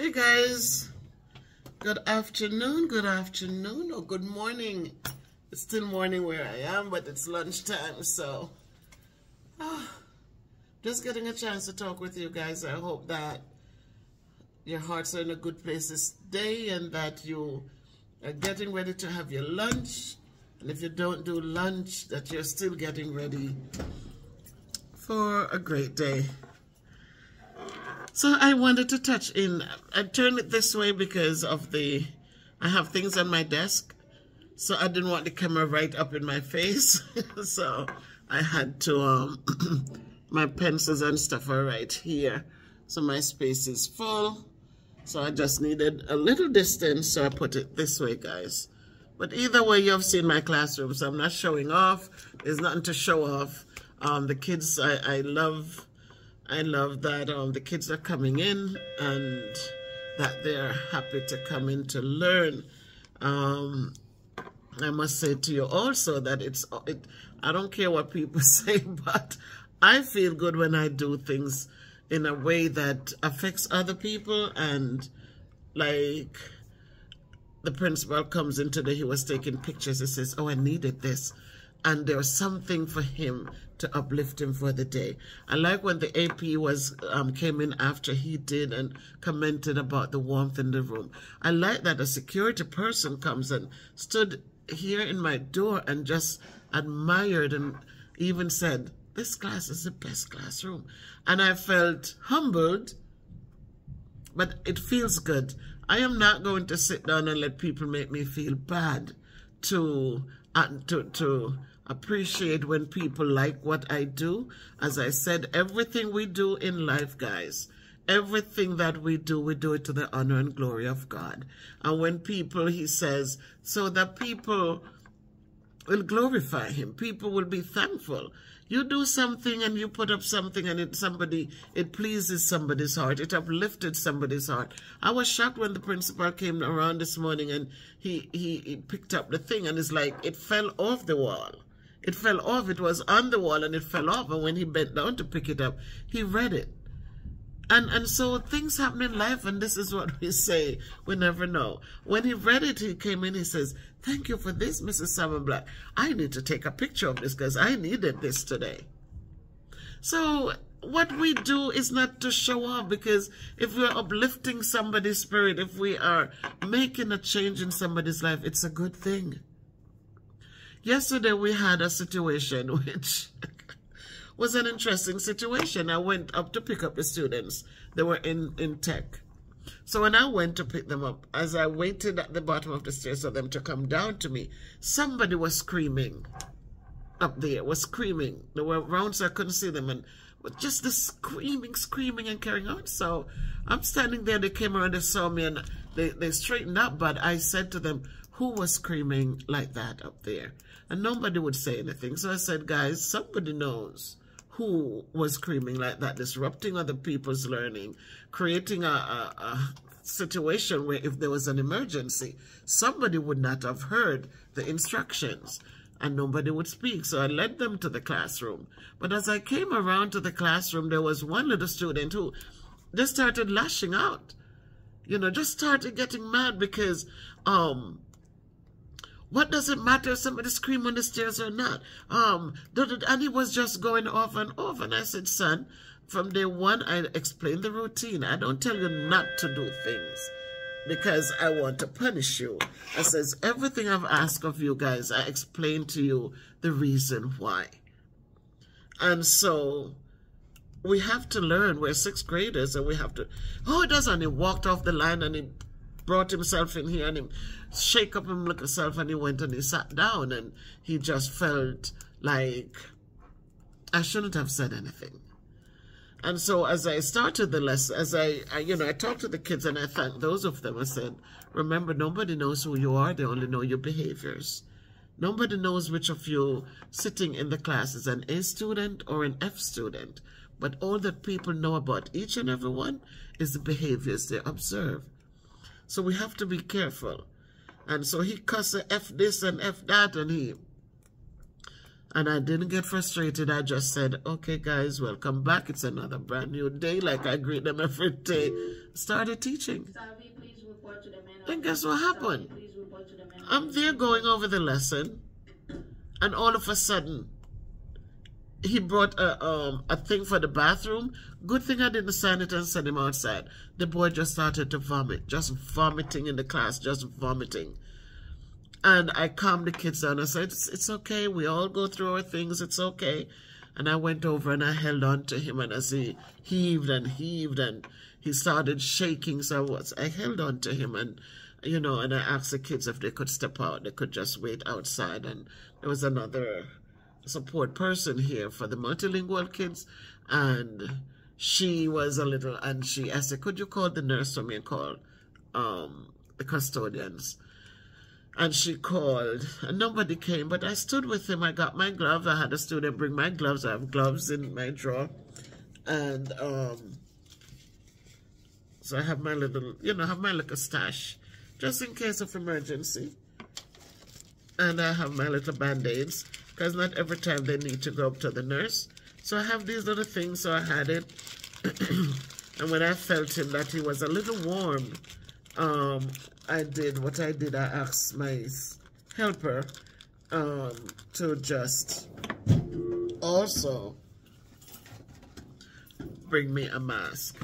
Hey guys, good afternoon, or good morning. It's still morning where I am, but it's lunchtime, so just getting a chance to talk with you guys. I hope that your hearts are in a good place this day and that you are getting ready to have your lunch. And if you don't do lunch, that you're still getting ready for a great day. So I wanted to touch in. I turned it this way because of I have things on my desk, so I didn't want the camera right up in my face. So I had to, my pencils and stuff are right here. So my space is full. So I just needed a little distance, so I put it this way, guys. But either way, you've seen my classroom, so I'm not showing off. There's nothing to show off. The kids, I love that the kids are coming in and that they're happy to come in to learn. I must say to you also that I don't care what people say, but I feel good when I do things in a way that affects other people. And like the principal comes in today, he was taking pictures. He says, "Oh, I needed this." And there was something for him to uplift him for the day. I like when the AP came in after he did and commented about the warmth in the room. I like that a security person comes and stood here in my door and just admired and even said, "This class is the best classroom." And I felt humbled, but it feels good. I am not going to sit down and let people make me feel bad to appreciate when people like what I do. As I said, everything we do in life, guys, everything that we do it to the honor and glory of God. And when people, he says, so that people will glorify him, people will be thankful. You do something and you put up something and it pleases somebody's heart. It uplifted somebody's heart. I was shocked when the principal came around this morning and he picked up the thing and it's like it fell off the wall. It fell off. It was on the wall and it fell off. And when he bent down to pick it up, he read it. And so things happen in life, and this is what we say. We never know. When he read it, he came in, he says, "Thank you for this, Mrs. Salmon Black. I need to take a picture of this because I needed this today." So what we do is not to show off, because if we're uplifting somebody's spirit, if we are making a change in somebody's life, it's a good thing. Yesterday we had a situation which was an interesting situation. I went up to pick up the students. They were in tech. So when I went to pick them up, as I waited at the bottom of the stairs for them to come down to me, somebody was screaming up there, was screaming. They were around so I couldn't see them, and just the screaming and carrying on. So I'm standing there, they came around, they saw me, and they straightened up, but I said to them, "Who was screaming like that up there?" And nobody would say anything. So I said, "Guys, somebody knows who was screaming like that, disrupting other people's learning, creating a situation where if there was an emergency, somebody would not have heard the instructions and nobody would speak." So I led them to the classroom. But as I came around to the classroom, there was one little student who just started lashing out, just started getting mad because, what does it matter if somebody scream on the stairs or not? And he was just going off and off. And I said, "Son, from day one, I explained the routine. I don't tell you not to do things because I want to punish you. I says, everything I've asked of you guys, I explained to you the reason why." And so we have to learn. We're sixth graders and we have to, "Oh, it does." And he walked off the line and he brought himself in here and he shake up and look himself, and he went and he sat down, and he just felt like I shouldn't have said anything. And so as I started the lesson, as I talked to the kids and I thanked those of them, I said, "Remember, nobody knows who you are. They only know your behaviors. Nobody knows which of you sitting in the class is an A student or an F student. But all that people know about each and every one is the behaviors they observe. So we have to be careful." And so he cussed F this and F that, and And I didn't get frustrated. I just said, okay, guys, welcome back. It's another brand new day. Like I greet them every day. Started teaching. And guess what happened? I'm there going over the lesson. And all of a sudden, he brought a thing for the bathroom. Good thing I didn't sign it and send him outside. The boy just started to vomit. Just vomiting in the class. Just vomiting. And I calmed the kids down. I said, it's okay. We all go through our things. It's okay. And I went over and I held on to him. And as he heaved and he started shaking, so I held on to him. And, you know, and I asked the kids if they could step out. They could just wait outside. And there was another support person here for the multilingual kids. And she was a little, and I said, could you call the nurse for me and call the custodians? And she called, and nobody came, but I stood with him. I got my gloves. I had a student bring my gloves. I have gloves in my drawer. And so I have my little, you know, have my little stash, just in case of emergency. And I have my little Band-Aids, because not every time they need to go up to the nurse. So I have these little things, so I had it. And when I felt him that he was a little warm, I asked my helper to just also bring me a mask.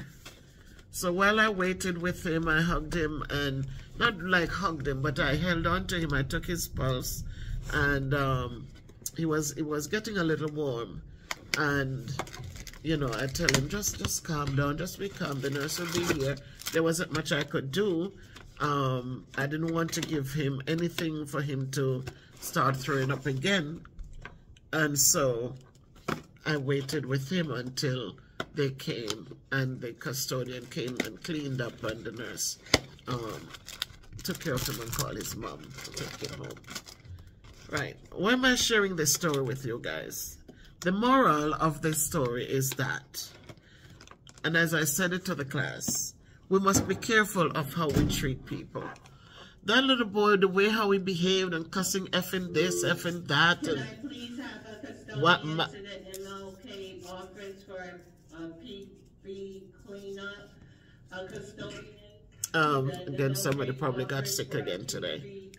So while I waited with him, I hugged him, and not like hugged him, but I held on to him. I took his pulse, and it was getting a little warm. And, you know, I tell him, just calm down, just be calm. The nurse will be here. There wasn't much I could do. I didn't want to give him anything for him to start throwing up again. And so I waited with him until they came, and the custodian came and cleaned up, and the nurse took care of him and called his mom to take him home. Right. Why am I sharing this story with you guys? The moral of this story is that, and as I said it to the class, we must be careful of how we treat people. That little boy, the way how he behaved and cussing effing this, effing that. Can I please have a custodian to the MLK office for PB cleanup? A custodian. Again, somebody probably got sick again today.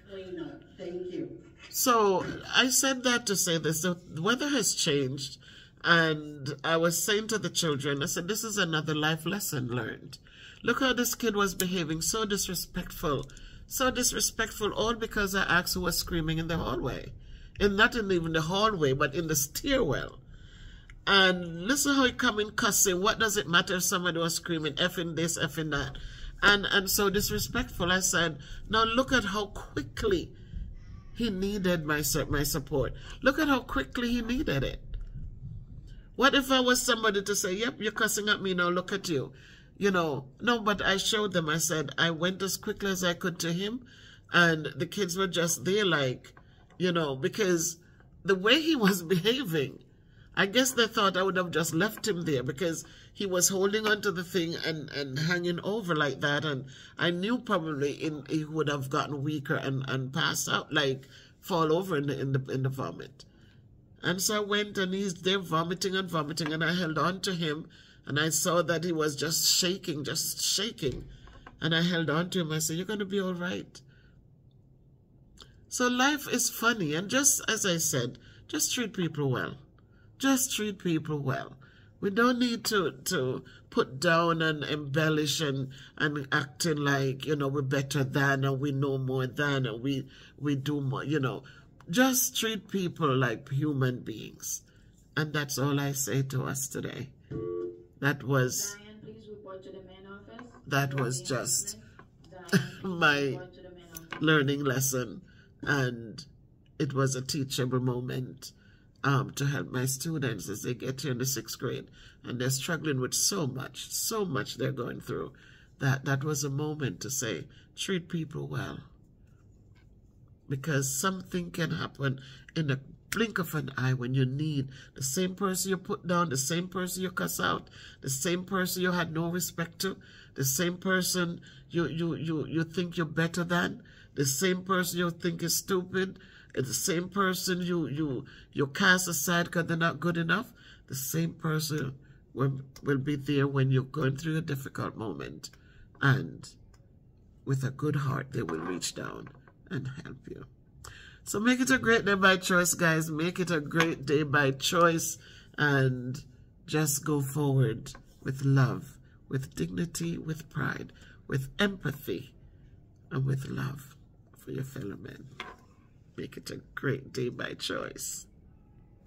Thank you. So I said that to say this. The weather has changed, and I was saying to the children, I said, this is another life lesson learned. Look how this kid was behaving, so disrespectful, all because I asked who was screaming in the hallway. And not even the hallway, but in the stairwell. And listen how he come in cussing. What does it matter if somebody was screaming, effing this, effing that? And so disrespectful. I said, now look at how quickly he needed my support. Look at how quickly he needed it. What if I was somebody to say, yep, you're cussing at me now, look at you. You know, no, but I showed them. I said, I went as quickly as I could to him, and the kids were just there like, you know, because the way he was behaving, I guess they thought I would have just left him there because he was holding onto the thing and hanging over like that, and I knew probably he would have gotten weaker and passed out, like fall over in the vomit. And so I went, and he's there vomiting, and I held on to him. And I saw that he was just shaking. And I held on to him. I said, you're going to be all right. So life is funny. And just as I said, just treat people well. Just treat people well. We don't need to put down and embellish and acting like, you know, we're better than, or we know more than, or we do more, you know. Just treat people like human beings. And that's all I say to us today. That was, Diane, please report to the main office. That was just my learning lesson, and it was a teachable moment to help my students as they get here in the 6th grade, and they're struggling with so much they're going through. That was a moment to say, treat people well, because something can happen in a blink of an eye when you need the same person you put down, the same person you cuss out, the same person you had no respect to, the same person you think you're better than, the same person you think is stupid, It's the same person you cast aside because they're not good enough. The same person will be there when you're going through a difficult moment, and with a good heart they will reach down and help you. So make it a great day by choice, guys. Make it a great day by choice, and just go forward with love, with dignity, with pride, with empathy, and with love for your fellow men. Make it a great day by choice.